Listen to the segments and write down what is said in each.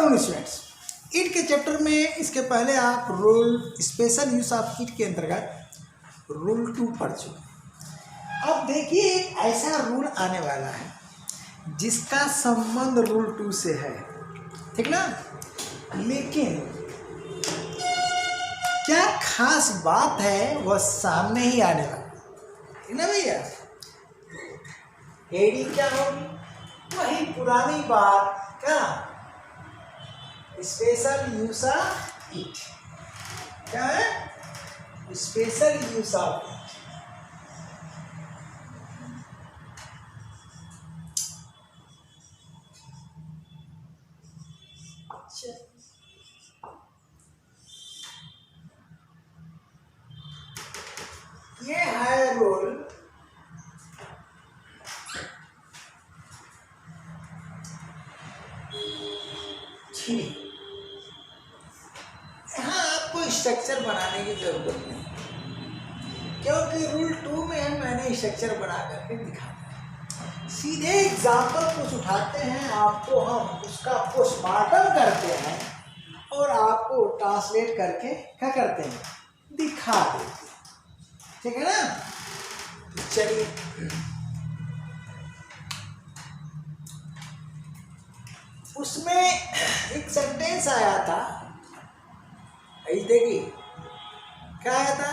Afternoon students. ईट के chapter में इसके पहले आप रूल स्पेशल यूज ऑफ ईट के अंतर्गत रूल 2 पढ़ चुके। अब देखिए एक ऐसा रूल आने वाला है जिसका संबंध रूल 2 से है, ठीक ना। लेकिन क्या खास बात है वह सामने ही आने वाला है, ठीक ना भैया। हेडिंग क्या होगी? वही पुरानी बात, क्या स्पेशल यूज ऑफ ईट, क्या है स्पेशल यूज ऑफ ईट। ये है रूल यहाँ आपको स्ट्रक्चर बनाने की जरूरत नहीं, क्योंकि रूल 2 में मैंने स्ट्रक्चर बना करके दिखा दिया। सीधे एग्जाम्पल कुछ उठाते हैं, आपको हम उसका पोस्टमार्टम करते हैं और आपको ट्रांसलेट करके क्या करते हैं, दिखा देते हैं, ठीक है ना। चलिए उसमें एक सेंटेंस आया था, देखिए क्या आया था,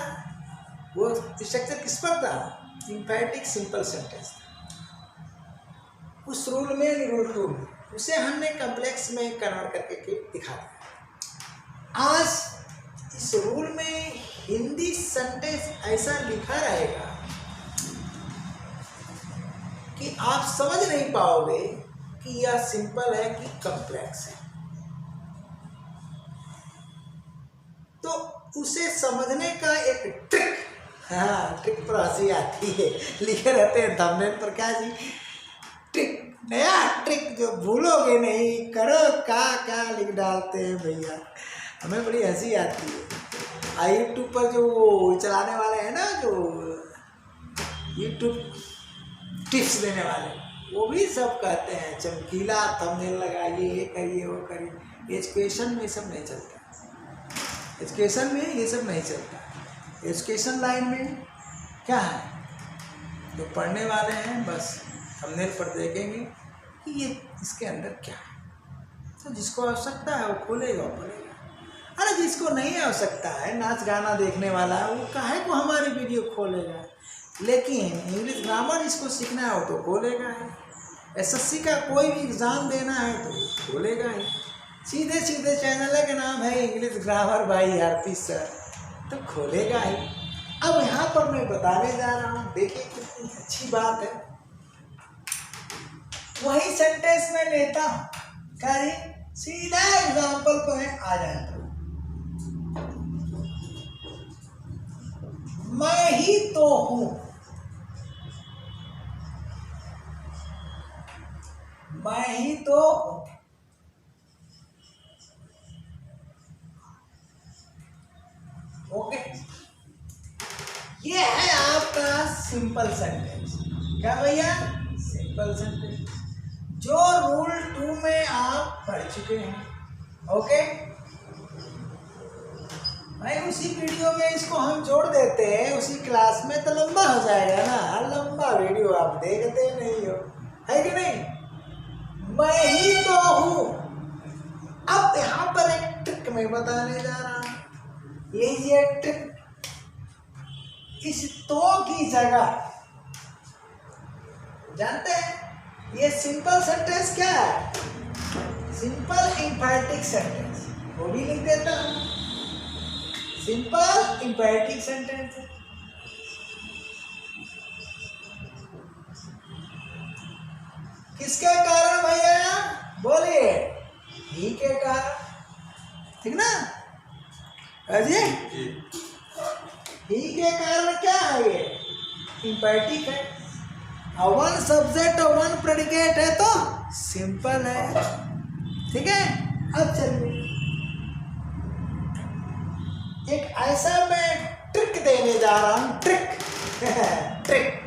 वो स्ट्रक्चर किस पर था, इम्पैटिक सिंपल सेंटेंस था उस रूल में, रूल 2 में। उसे हमने कॉम्प्लेक्स में कन्वर्ट करके दिखा दिया। आज इस रूल में हिंदी सेंटेंस ऐसा लिखा रहेगा कि आप समझ नहीं पाओगे कि यह सिंपल है कि कॉम्प्लेक्स है। तो उसे समझने का एक ट्रिक, हाँ ट्रिक पर हंसी आती है, लिखे रहते हैं थंबनेल पर, क्या जी ट्रिक, नया ट्रिक जो भूलोगे नहीं, करो क्या लिख डालते हैं भैया, हमें बड़ी हंसी आती है। यूट्यूब पर जो वो चलाने वाले हैं ना, जो यूट्यूब टिप्स देने वाले, वो भी सब कहते हैं चमकीला थंबनेल लगाइए, ये करिए वो करिए। एजुकेशन में सब नहीं चलता, एजुकेशन में ये सब नहीं चलता। एजुकेशन लाइन में क्या है, जो पढ़ने वाले हैं बस थंबनेल पर देखेंगे कि ये इसके अंदर क्या है, तो जिसको आवश्यकता है वो खोलेगा और पढ़ेगा। अरे जिसको नहीं आवश्यकता है, नाच गाना देखने वाला है, वो काहे को हमारी वीडियो खोलेगा। लेकिन इंग्लिश ग्रामर जिसको सीखना है वो तो खोलेगा ही। एसएससी का कोई भी एग्ज़ाम देना है तो खोलेगा ही। सीधे सीधे चैनल का नाम है English grammar by RP sir, तो खोलेगा ही। अब यहाँ पर मैं बताने जा रहा हूँ, देखिए कितनी अच्छी बात है। वही सेंटेंस में लेता हूँ, क्या सीधा एग्जाम्पल पर है, आ जाता हूँ। मैं ही तो हूँ, मैं ही तो हूँ। ओके, ये है आपका सिंपल सेंटेंस। क्या भैया, सिंपल सेंटेंस जो रूल 2 में आप पढ़ चुके हैं। ओके, भाई उसी वीडियो में इसको हम जोड़ देते हैं उसी क्लास में, तो लंबा हो जाएगा ना, लंबा वीडियो आप देखते नहीं हो, है कि नहीं। मैं ही तो हूँ। अब यहाँ पर एक ट्रिक मैं बताने जा रहा हूँ, ये ट्रिक, इस तो की जगह जानते हैं ये सिंपल सेंटेंस क्या है, सिंपल इम्पैरेटिव सेंटेंस, वो भी लिख देता हूँ, सिंपल इम्पैरेटिव सेंटेंस। किसके कारण भैया, बोलिए, ही के कारण, ठीक ना अजय। ही के कारण क्या है, ये इम्पैरेटिव है, और वन सब्जेक्ट और वन प्रेडिकेट है तो सिंपल है, ठीक है। अब चलिए एक ऐसा मैं ट्रिक देने जा रहा हूँ, ट्रिक ट्रिक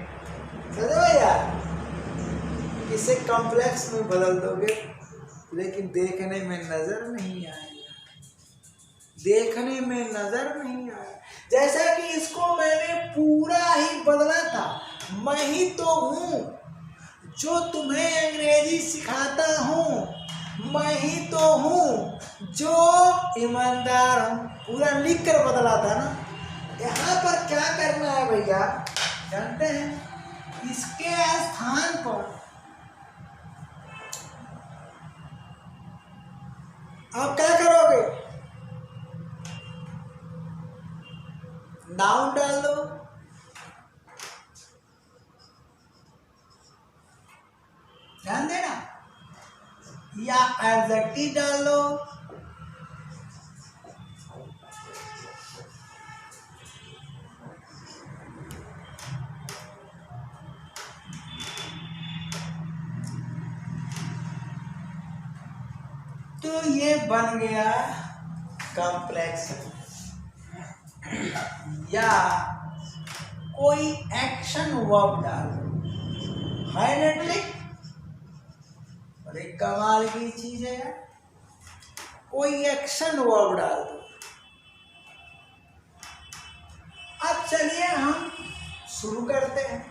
समझो भैया, इसे कॉम्प्लेक्स में बदल दोगे लेकिन देखने में नजर नहीं आएगा, देखने में नजर नहीं आएगा। जैसा कि इसको मैंने पूरा ही बदला था, मैं ही तो हूँ जो तुम्हें अंग्रेजी सिखाता हूँ, मैं ही तो हूँ जो ईमानदार हूँ, पूरा लिख कर बदला था ना। यहाँ पर क्या करना है भैया जानते हैं? इसके स्थान पर आप क्या करोगे? नाउन डाल दो, ध्यान देना, या एडजेक्टिव डाल दो, तो ये बन गया कॉम्प्लेक्स। या कोई एक्शन वर्ब डाल दो, हाइड्रोलिक, और एक कमाल की चीज है यार, कोई एक्शन वर्ब डाल दो। अब चलिए हम शुरू करते हैं।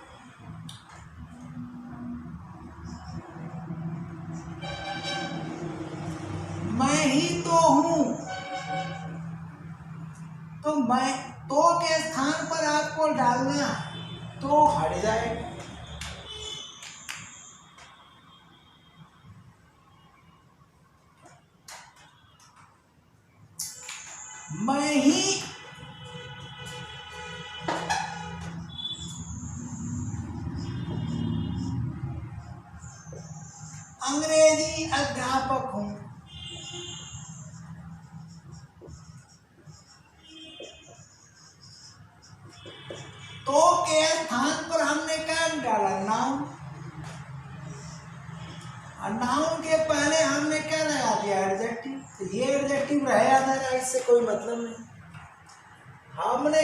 मैं ही तो हूं, तो मैं तो के स्थान पर आपको डालना तो हट जाएगा। मैं ही अंग्रेजी अध्यापक हूं, तो के स्थान पर हमने क्या डाला? नाउन। और नाउन के पहले हमने क्या लगा दिया? एडजेक्टिव। तो ये एडजेक्टिव रह जाता है, इससे कोई मतलब नहीं। हमने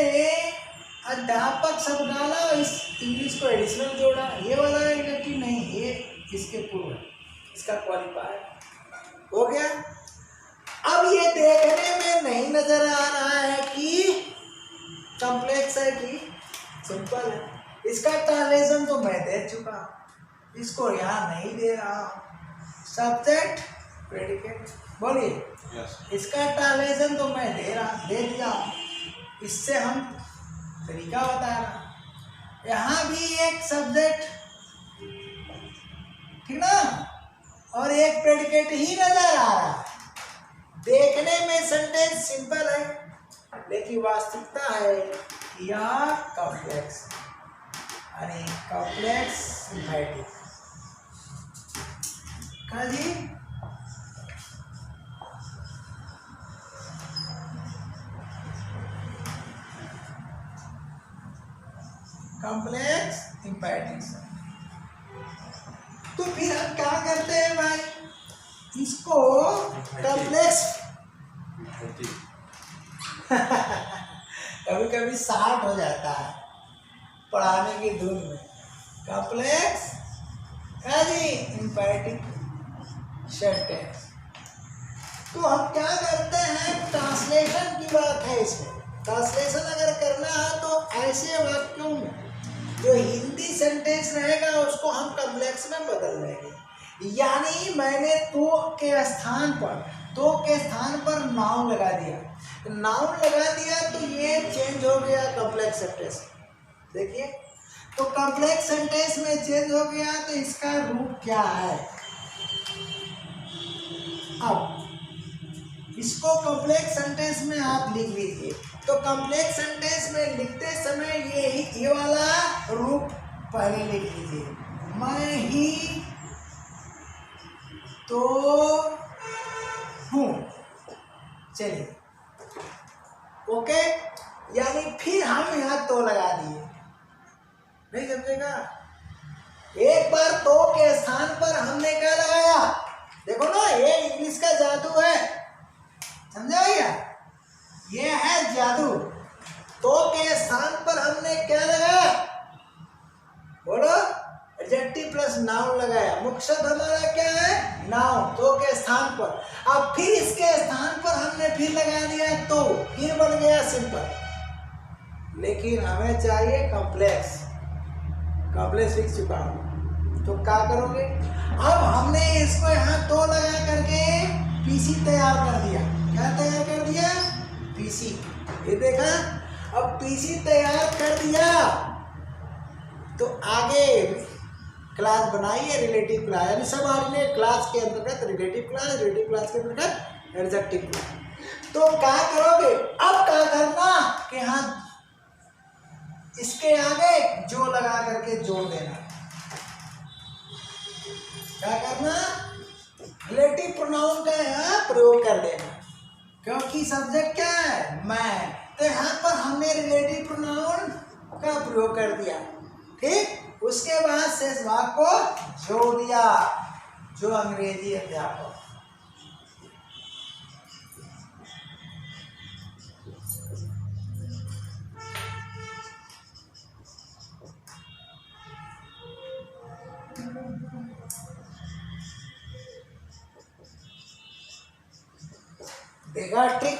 अध्यापक शब्द डाला, इस इंग्लिश को एडिशनल जोड़ा, ये वाला एडजेक्टिव नहीं, ये इसके पूर्व, इसका क्वालिफायर हो गया। अब ये देखने में नहीं नजर आ रहा है कि कॉम्प्लेक्स है कि सिंपल है। इसका ट्रांसलेशन तो मैं दे चुका, इसको यहाँ नहीं दे रहा। सब्जेक्ट प्रेडिकेट, बोलिए। इसका ट्रांसलेशन तो मैं दे दिया, इससे हम तरीका बता रहा। यहाँ भी एक सब्जेक्ट, ठीक ना, और एक प्रेडिकेट ही नजर आ रहा है। देखने में सेंटेंस सिंपल है, लेकिन वास्तविकता है कि यह कॉम्प्लेक्स, अरे कॉम्प्लेक्स सिंथेटिक का जी। कॉम्प्लेक्स इम्पैटिक्स। तो फिर हम क्या करते हैं भाई? इसको कॉम्प्लेक्स कभी कभी शार्ट हो जाता है पढ़ाने की धुन में। कॉम्प्लेक्स है जी इम्पैटिक सेंटेंस। तो हम क्या करते हैं? ट्रांसलेशन की बात है इसमें। ट्रांसलेशन अगर करना है तो ऐसे वाक्यों में जो हिंदी सेंटेंस रहेगा उसको हम कॉम्प्लेक्स में बदल देंगे। यानी मैंने तो के स्थान पर नाउन लगा दिया, नाउन लगा दिया तो ये चेंज हो गया कॉम्प्लेक्स सेंटेंस। देखिए, तो कॉम्प्लेक्स सेंटेंस में चेंज हो गया, तो इसका रूप क्या है? अब इसको कॉम्प्लेक्स सेंटेंस में आप लिख लीजिए। तो कॉम्प्लेक्स सेंटेंस में लिखते समय ये वाला रूप पहले लिख लीजिए, मैं ही तो हूँ। चलिए, ओके। यानी फिर हम यहाँ तो लगा दिए, नहीं समझेगा? एक बार तो के स्थान पर हमने क्या लगाया? देखो ना, ये इंग्लिश का जादू है, समझे भैया? ये है जादू। तो के स्थान पर हमने क्या लगाया? बोलो, एडजेक्टिव प्लस नाउन लगाया। मुख्य शब्द हमारा क्या है? नाउन, तो के स्थान पर। अब फिर इसके स्थान पर हमने फिर लगा दिया तो, फिर बन गया सिंपल। लेकिन हमें चाहिए कॉम्प्लेक्स, कॉम्प्लेक्स लिख चुका हूं, तो क्या करोगे? अब हमने इसको यहाँ तो लगा करके पीसी तैयार कर दिया। क्या तैयार कर दिया? पीसी। ये देखा, अब पीसी तैयार कर दिया तो आगे क्लास बनाइए रिलेटिव क्लास, यानी सबऑर्डिनेट क्लास के अंतर्गत रिलेटिव क्लास, रिलेटिव क्लास के अंतर्गत एडजेक्टिव क्लास। तो क्या करोगे? अब क्या करना कि हाँ इसके आगे जो लगा करके जोड़ देना। क्या करना? रिलेटिव प्रोनाउन का यहाँ प्रयोग कर देना, क्योंकि सब्जेक्ट क्या है? मैं। तो यहाँ पर हमने रिलेटिव प्रोनाउन का प्रयोग कर दिया, ठीक। उसके बाद शेष भाग को जोड़ दिया, जो अंग्रेजी अध्यापक। देखा ट्रिक?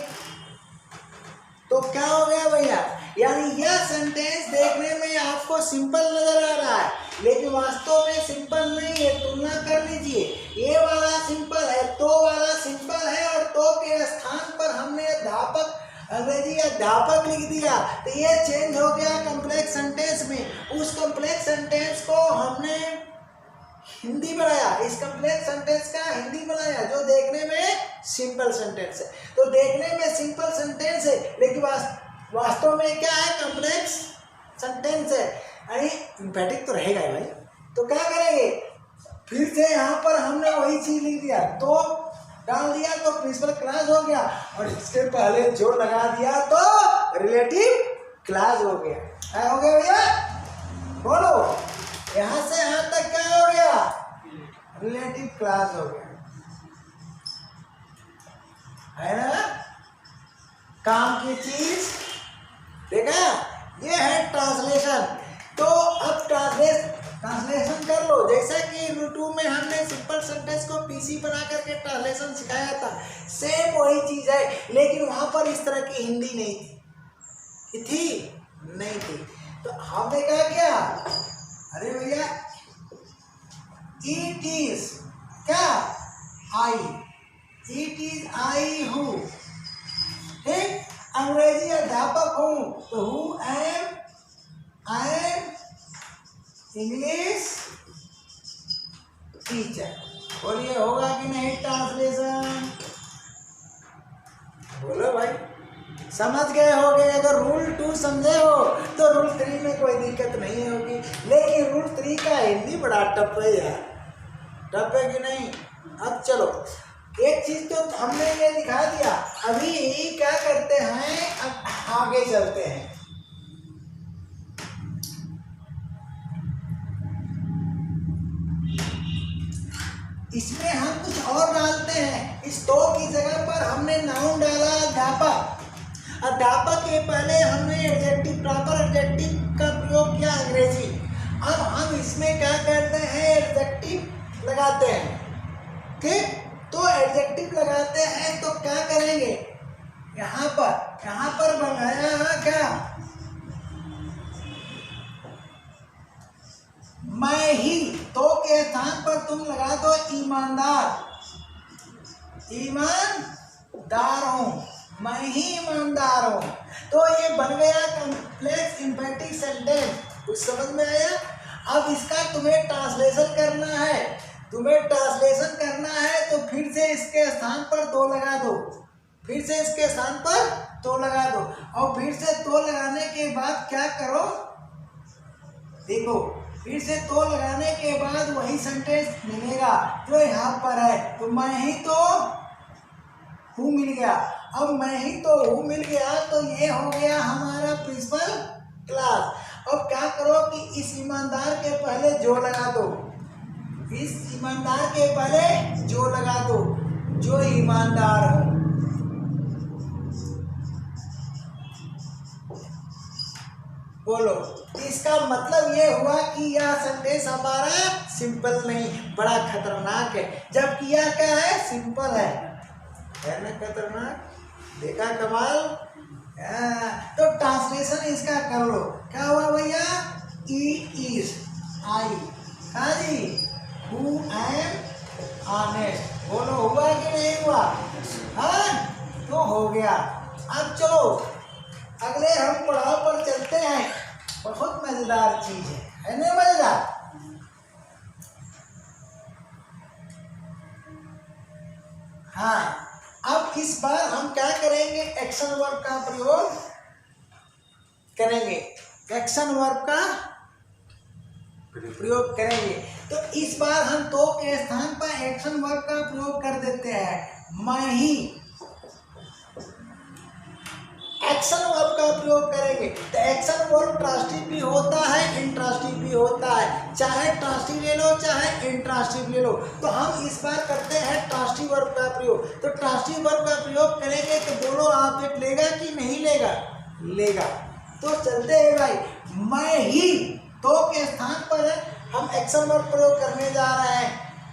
तो क्या हो गया भैया? यानी यह सेंटेंस देखने में आपको सिंपल नजर आ रहा है, लेकिन वास्तव में सिंपल नहीं है। तुलना कर लीजिए, ये वाला सिंपल है, तो वाला सिंपल है, और तो के स्थान पर हमने अध्यापक, अंग्रेजी अध्यापक लिख दिया, तो ये चेंज हो गया कॉम्प्लेक्स सेंटेंस में। उस कॉम्प्लेक्स सेंटेंस को हमने हिंदी बनाया, इस कॉम्प्लेक्स सेंटेंस का हिंदी बनाया, जो देखने में सिंपल सेंटेंस है। तो देखने में सिंपल सेंटेंस है, लेकिन वास्तव में क्या है? कॉम्प्लेक्स सेंटेंस है, यानी इम्पैटिक तो रहेगा भाई। तो क्या करेंगे? फिर से यहाँ पर हमने वही चीज लिख दिया, तो डाल दिया तो प्रिंसिपल क्लास हो गया, और इसके पहले जो लगा दिया तो रिलेटिव क्लास हो गया। क्या हो गया भैया? बोलो, यहाँ से यहाँ तक क्या हो गया? रिलेटिव क्लास हो गया, है ना? काम की चीज देखा? ये है ट्रांसलेशन। तो अब ट्रांसलेशन कर लो, जैसा कि यूट्यूब में हमने सिंपल सेंटेंस को पीसी बना करके ट्रांसलेशन सिखाया था, सेम वही चीज है, लेकिन वहां पर इस तरह की हिंदी नहीं थी, नहीं थी। तो हमने क्या किया? अरे भैया, इट इज क्या? आई, इट इज आई हूँ, ठीक। अंग्रेजी अध्यापक हूँ, तो who am, I am English teacher. बोलिए, होगा कि नहीं ट्रांसलेशन? बोलो भाई, समझ गए होगे। अगर रूल 2 समझे हो तो रूल 3 में कोई दिक्कत नहीं होगी, लेकिन रूल 3 का हिंदी बड़ा टफ है यार, टफ है कि नहीं? अब चलो, एक चीज तो हमने ये दिखा दिया, अभी क्या करते हैं? अब आगे चलते हैं। इसमें हम कुछ और डालते हैं। इस तो की जगह पर हमने नाउन डाला अध्यापक। अध्यापक के पहले हमने एडजेक्टिव, प्रॉपर एडजेक्टिव का प्रयोग किया अंग्रेजी। अब हम इसमें क्या करते हैं? एडजेक्टिव लगाते हैं, ठीक। तो एडजेक्टिव लगाते हैं तो क्या करेंगे? यहाँ पर बनाया है क्या? मैं ही, तो के स्थान पर तुम लगा दो ईमानदार, ईमानदार हूँ, मैं ही ईमानदार हूँ। तो ये बन गया कॉम्प्लेक्स इम्पैटिक सेंटेंस। कुछ समझ में आया? अब इसका तुम्हें ट्रांसलेशन करना है, तो फिर से इसके स्थान पर तो लगा दो, फिर से इसके स्थान पर तो लगा दो, और फिर से तो लगाने के बाद क्या करो? देखो, फिर से तो लगाने के बाद वही सेंटेंस मिलेगा जो यहाँ पर है। तो मैं ही तो हूँ मिल गया। अब मैं ही तो हूँ मिल गया, तो ये हो गया हमारा प्रिंसिपल क्लास। अब क्या करो कि इस ईमानदार के पहले जो लगा दो, इस ईमानदार के पहले जो लगा दो, जो ईमानदार हो। बोलो। इसका मतलब ये हुआ कि यह सेंटेंस हमारा सिंपल नहीं, बड़ा खतरनाक है, जबकि यह क्या है, सिंपल है ना खतरनाक। देखा कमाल। तो ट्रांसलेशन इसका कर लो। क्या हुआ भैया, ई इज आई, हाँ जी, हु एम ऑनेस्ट। बोलो हुआ कि नहीं हुआ, हाँ तो हो गया। अब चलो अगले हम पड़ाव पर चलते हैं। बहुत मजेदार चीज है ना, मजेदार। हाँ, अब इस बार हम क्या करेंगे, एक्शन वर्ब का प्रयोग करेंगे, एक्शन वर्ब का प्रयोग करेंगे। तो इस बार हम तो के स्थान पर एक्शन वर्ब का प्रयोग कर देते हैं। मैं ही एक्शन वर्ब का प्रयोग करेंगे। तो एक्शन वर्ब ट्रांसिटिव भी होता है, इंट्रांसिटिव भी होता है, चाहे ट्रांसिटिव ले लो चाहे इंट्रांसिटिव ले लो। तो हम इस बार करते हैं ट्रांसिटिव वर्ब का प्रयोग। तो ट्रांसिटिव वर्ब का प्रयोग करेंगे तो बोलो ऑब्जेक्ट लेगा कि नहीं लेगा, लेगा। तो चलते हैं भाई, मैं ही तो के स्थान पर हम एक्शन वर्ब प्रयोग करने जा रहे हैं।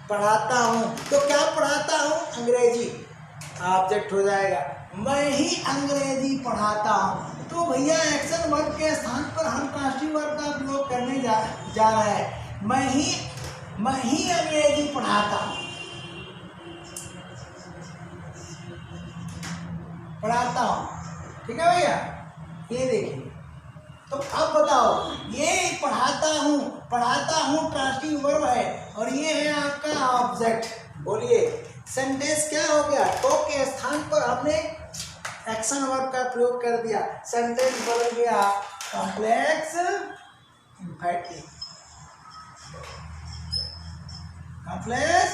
पढ़ाता हूँ, तो क्या पढ़ाता हूँ, अंग्रेजी, ऑब्जेक्ट हो जाएगा, मैं ही अंग्रेजी पढ़ाता हूँ। तो भैया एक्शन वर्ब के स्थान पर हम ट्रांसिटिव वर्ब का प्रयोग करने जा रहे हैं। मैं ही अंग्रेजी पढ़ाता हूँ, पढ़ाता हूँ, ठीक है भैया। ये देखिए, तो अब बताओ, ये पढ़ाता हूँ ट्रांसिटिव वर्ब है और ये है आपका ऑब्जेक्ट। बोलिए सेंटेंस क्या हो गया, तो के स्थान पर हमने एक्शन वर्ब का प्रयोग कर दिया, सेंटेंस बन गया कॉम्प्लेक्स इम्पैरेटिव। कॉम्प्लेक्स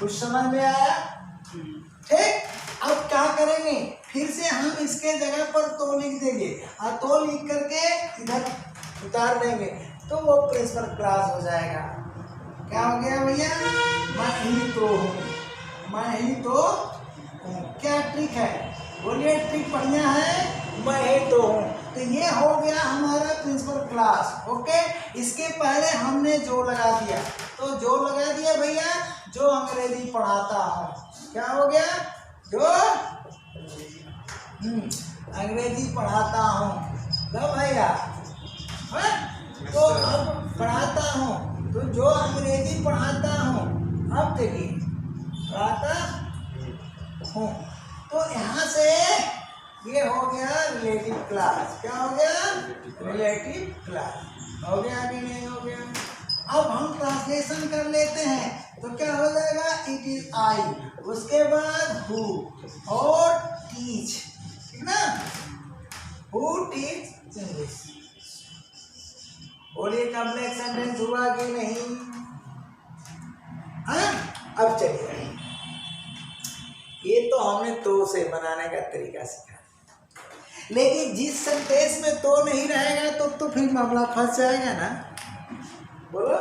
कुछ समझ में आया, ठीक। अब क्या करेंगे, फिर से हम इसके जगह पर तो लिख देंगे और तो लिख करके इधर उतार देंगे, तो वो प्रिंसिपल क्लास हो जाएगा। क्या हो गया भैया, मैं ही तो हूँ, मैं ही तो हूँ। क्या ट्रिक है, बोलिए, ट्रिक बढ़िया है, मैं ही तो हूँ। तो ये हो गया हमारा प्रिंसिपल क्लास। ओके, इसके पहले हमने जो लगा दिया, तो जो लगा दिया भैया, जो अंग्रेजी पढ़ाता हूँ। क्या हो गया, जो अंग्रेजी पढ़ाता हूँ। लो भैया, तो अब पढ़ाता हूँ, तो जो अंग्रेजी पढ़ाता हूँ, अब देखिए पढ़ाता हूँ, तो यहाँ से ये हो गया रिलेटिव क्लास। क्या हो गया, रिलेटिव क्लास। हो गया कि नहीं हो गया। अब हम ट्रांसलेशन कर लेते हैं, तो क्या हो जाएगा, इट इज आई, उसके बाद हु और टीच, ठीक ना, हु टीच इंग्लिश। बोलिए कॉम्प्लेक्स सेंटेंस हुआ कि नहीं, हाँ। अब चलिए, ये तो हमने तो से बनाने का तरीका सीखा, लेकिन जिस सेंटेंस में तो नहीं रहेगा तो फिर मामला फंस जाएगा ना। बोलो,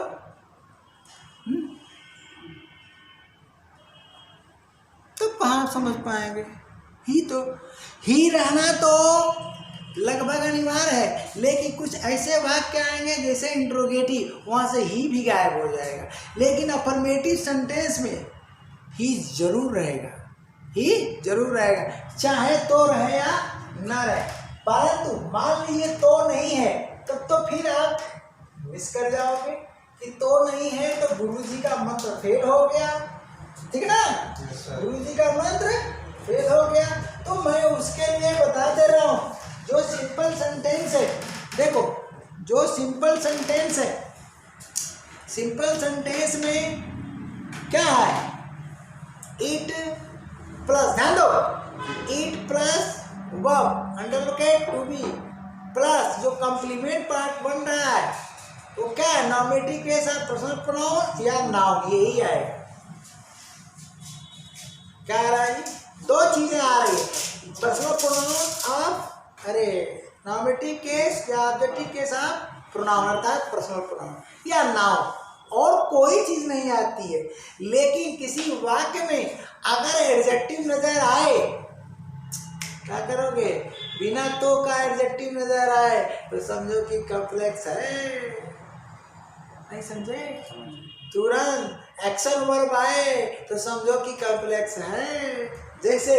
तो कहाँ समझ पाएंगे। ही रहना तो लगभग अनिवार्य है, लेकिन कुछ ऐसे वाक्य आएंगे जैसे इंट्रोगेटिव, वहाँ से ही भी गायब हो जाएगा। लेकिन अफर्मेटिव सेंटेंस में ही जरूर रहेगा, ही जरूर रहेगा, चाहे तो रहे या ना रहे। परंतु मान लीजिए तो नहीं है, तब तो फिर आप मिस कर जाओगे कि तो नहीं है, तो गुरु जी का मंत्र फेल हो गया, ठीक है ना, गुरु जी का मंत्र फेल हो गया। तो मैं उसके लिए बता दे रहा हूँ, जो सिंपल सेंटेंस है, देखो जो सिंपल सेंटेंस है, सिंपल सेंटेंस में क्या है, इट प्लस, ध्यान दो, इट प्लस वर्ब अंडरलोकेट टू बी प्लस जो कॉम्प्लीमेंट पार्ट बन रहा है वो क्या है, नॉमिनेटिव के साथ पर्सनल प्रोनाउन या नाउन, यही आएगा। क्या आ रहा है, दो चीजें आ रही है, पर्सनल प्रोनाउन ऑफ, अरे नॉमिनेटिव केस या ऑब्जेक्टिव के साथ प्रोनाउन अर्थात पर्सनल प्रोनाउन या नाउन, और कोई चीज नहीं आती है। लेकिन किसी वाक्य में अगर एडजेक्टिव नजर आए क्या करोगे? बिना तो का एडजेक्टिव नजर आए तो समझो कि कॉम्प्लेक्स है। नहीं समझे? तुरंत एक्शन वर्ब आए तो समझो कि कॉम्प्लेक्स है। जैसे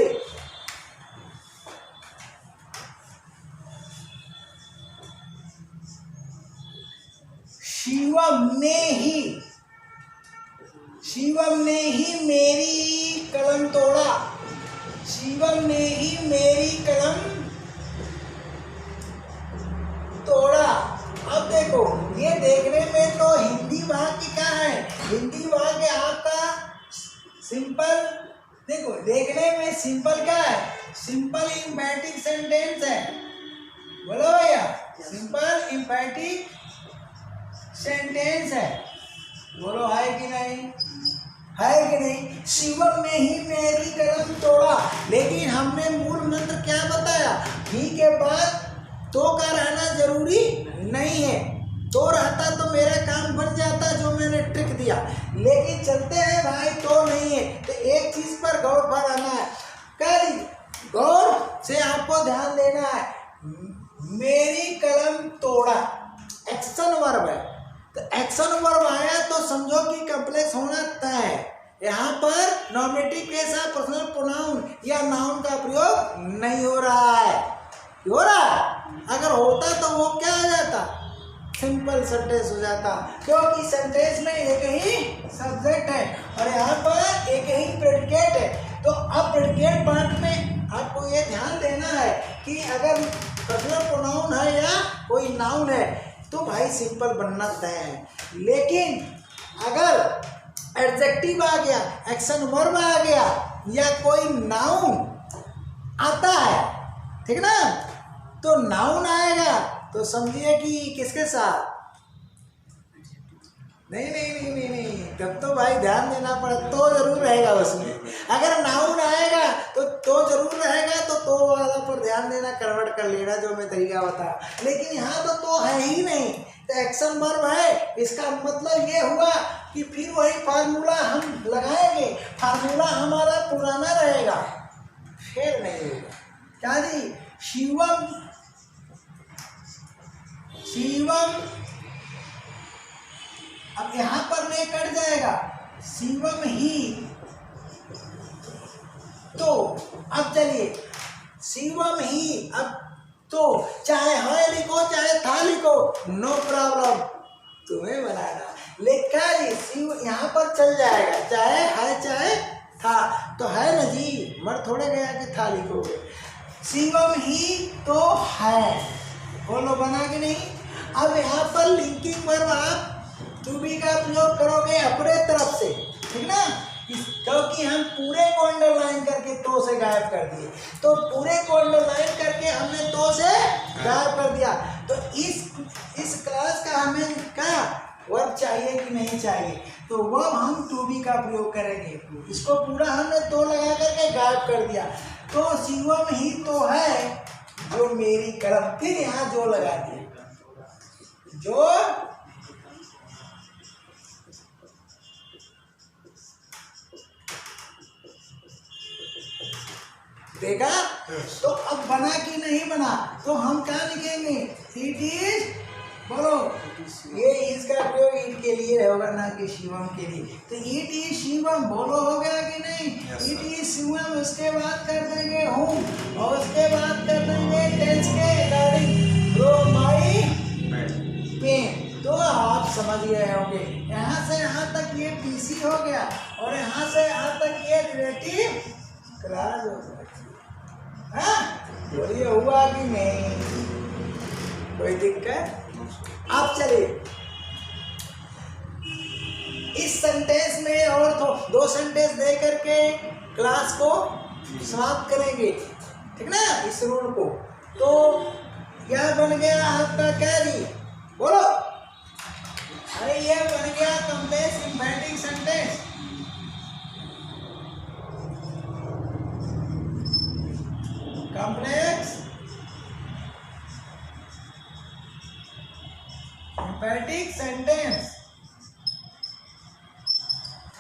शिवम ने ही मेरी कलम तोड़ा। शिवम ने ही मेरी कलम तोड़ा। अब देखो, ये देखने में तो हिंदी वाक्य क्या है? हिंदी वाक्य आपका सिंपल, देखो देखने में सिंपल क्या है? सिंपल इम्पैटिक सेंटेंस है। बोलो भैया, सिंपल इम्पैटिक सेंटेंस है। बोलो है कि नहीं? है कि नहीं? शिवम ने ही मेरी कलम तोड़ा। लेकिन हमने मूल मंत्र क्या बताया? ही के बाद तो का रहना जरूरी नहीं है। तो रहता तो मेरा काम बन जाता जो मैंने ट्रिक दिया। लेकिन चलते हैं भाई, तो नहीं है। तो एक चीज पर गौर फरमाना है। कल गौर से आपको ध्यान देना है। मेरी कलम तोड़ा एक्शन वर्ब है। तो एक्शन वर्ब आया तो समझो कि कॉम्प्लेक्स होना तय है। यहाँ पर नॉमिनेटिव केस है, पर्सनल प्रोनाउन या नाउन का प्रयोग नहीं हो रहा है। हो रहा है? अगर होता तो वो क्या आ जाता? सिंपल सेंटेंस हो जाता, क्योंकि सेंटेंस में एक ही सब्जेक्ट है और यहाँ पर एक ही प्रेडिकेट है। तो अब प्रेडिकेट पार्ट में आपको ये ध्यान देना है कि अगर पर्सनल प्रोनाउन है या कोई नाउन है तो भाई सिंपल बनना तय है। लेकिन अगर एडजेक्टिव आ गया, एक्शन वर्ब आ गया या कोई नाउन आता है, ठीक ना, तो नाउन आएगा तो समझिए कि किसके साथ? नहीं, तब तो भाई ध्यान देना पड़ा। तो जरूर रहेगा उसमें। अगर नाउन आएगा तो जरूर रहेगा। तो वाला पर ध्यान देना, कन्वर्ट कर लेना जो मैं तरीका बताया। लेकिन यहाँ तो है ही नहीं, तो एक्शन वर्ब है। इसका मतलब ये हुआ कि फिर वही फार्मूला हम लगाएंगे। फार्मूला हमारा पुराना रहेगा, फिर नहीं होगा। क्या जी? शिवम, अब यहां पर नहीं कट जाएगा। शिवम ही तो, अब चलिए शिवम ही, अब तो चाहे है लिखो चाहे था लिखो, नो प्रॉब्लम, तुम्हें बनाना। लेकिन शिव यहाँ पर चल जाएगा, चाहे है चाहे था। तो है ना जी, मर थोड़े गया कि था लिखोगे। शिवम ही तो है, बोलो बना कि नहीं? अब यहाँ पर लिंकिंग वर्ब आप टू बी का प्रयोग करोगे अपने तरफ से, ठीक ना, क्योंकि हम पूरे को अंडरलाइन करके तो से गायब कर दिए। तो पूरे को अंडरलाइन करके हमने तो से गायब कर दिया। तो इस क्लास का हमें क्या वर्ब चाहिए कि नहीं चाहिए? तो वर्ब हम टू बी का प्रयोग करेंगे। इसको पूरा हमने तो लगा करके गायब कर दिया। तो शिवम ही तो है जो मेरी कलम, फिर यहाँ जो लगा दिया, जो देखा। तो अब बना कि नहीं बना? तो हम क्या लिखेंगे? इट इज, बोलो, ये इसका प्रयोग इट के लिए होगा ना कि शिवम के लिए। तो इट इज शिवम, बोलो हो गया कि नहीं? It is Shivam. उसके बाद कर देंगे हूँ और उसके बाद कर देंगे टेंस के रिगार्डिंग रो माई पेन। तो आप समझ गए होंगे। यहाँ से यहाँ तक ये पीसी हो गया और यहाँ से यहाँ तक ये रिलेटिव क्लास हो गया। बोलिए हुआ कि नहीं? कोई दिक्कत? अब चलिए इस सेंटेंस में और तो दो सेंटेंस दे करके क्लास को समाप्त करेंगे, ठीक ना, इस रूल को। तो क्या बन गया आपका? क्या जी? बोलो। अरे ये बन गया complex emphatic sentence. Complex emphatic sentence.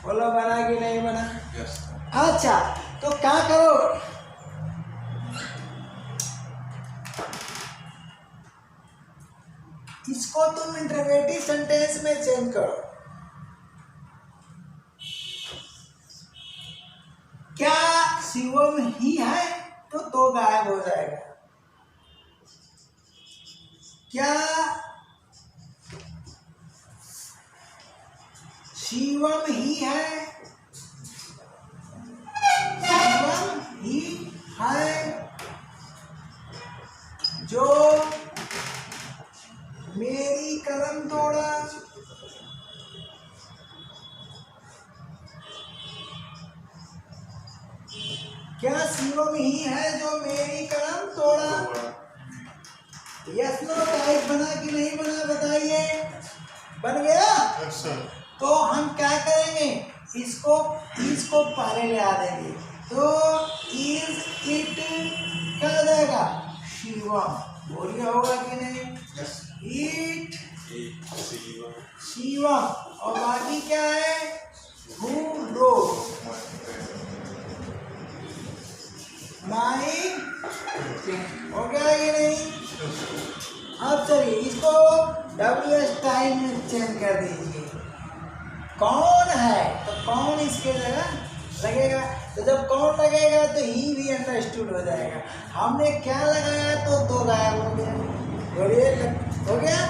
बोलो बना कि नहीं बना? अच्छा, तो क्या करो, इसको तुम इंटरोगेटिव सेंटेंस में चेंज करो। क्या शिवम ही है तो गायब हो जाएगा। क्या शिवम ही है, शिवम ही है जो मेरी कलम तोड़ा। क्या शिवम ही है जो मेरी कलम तोड़ा। यस नो टाइप बना कि नहीं बना बताइए। बन गया। तो हम क्या करेंगे, इसको पहले ले आ देंगे। तो इज इट क्या हो जाएगा, शिवम। बोलिए होगा कि नहीं। इट शिवम। और बाकी क्या है, हु रोड माई। हो गया कि नहीं। अब चलिए इसको WS टाइम में चेंज कर दीजिए। कौन है तो कौन इसके जगह लगेगा। तो जब कौन लगेगा तो ही भी अंडरस्टूड हो जाएगा। हमने क्या लगाया तो दो गायब हो गया। बोलिए हो गया,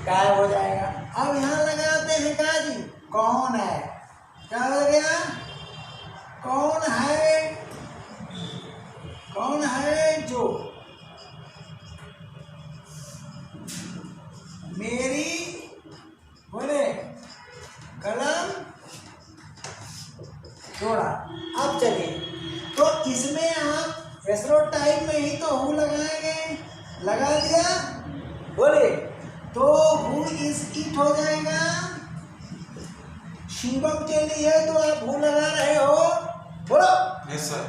गायब हो जाएगा। अब यहाँ लगाते हैं क्या जी, कौन है। क्या हो गया, कौन है, कौन है जो मेरी बोले कलम तोड़ा। अब चलिए तो इसमें आप एसरो टाइप में ही तो हु लगाएंगे, लगा दिया। बोले तो हु इज इट हो जाएगा। शिवम के लिए तो आप हु लगा रहे हो, बोलो। Yes sir.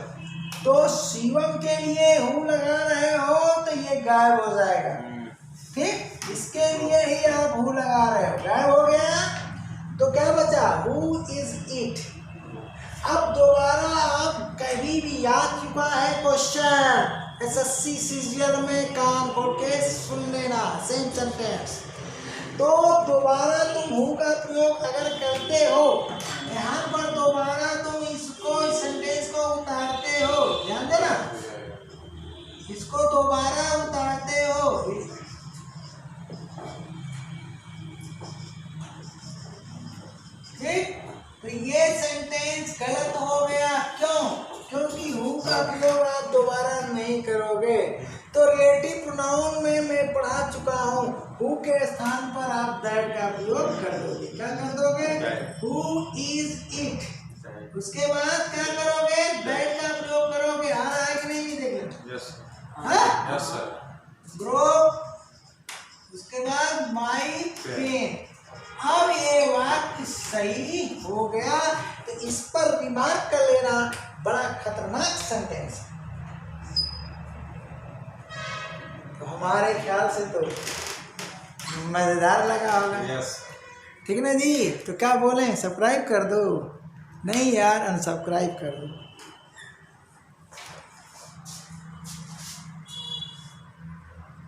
तो शिवम के लिए हु लगा रहे हो तो ये गायब हो जाएगा। ठीक, इसके लिए ही आप हु लगा रहे हो, गायब हो गया। तो क्या बचा, हु इज इट। अब दोबारा आप कहीं भी याद चुका है क्वेश्चन, SSC सीजीएल में कान खोल के सुन लेना, सेम सेंटेंस। तो दोबारा तुम हु का प्रयोग अगर करते हो, यहाँ पर दोबारा तुम इसको इस सेंटेंस को उतारते हो, ध्यान देना, इसको दोबारा उतारते हो। ठीक, तो ये सेंटेंस गलत हो गया। क्यों, क्योंकि हु का प्रयोग आप दोबारा नहीं करोगे। तो रिलेटिव प्रोनाउन में मैं पढ़ा चुका हूँ, हु के स्थान पर आप दैट का प्रयोग कर दोगे। क्या कर दोगे, हु इज इट। उसके बाद क्या करोगे, दैट का प्रयोग करोगे। आ रहा है कि नहीं, देख लो। Yes yes sir. ब्रो, उसके बाद माई पेन। अब ये वाक्य सही हो गया तो इस पर रिमार्क कर लेना, बड़ा खतरनाक सेंटेंस। तो हमारे ख्याल से तो मजेदार लगा होगा। यस। ठीक ना जी। तो क्या बोलें, सब्सक्राइब कर दो। नहीं यार, अनसब्सक्राइब कर दो।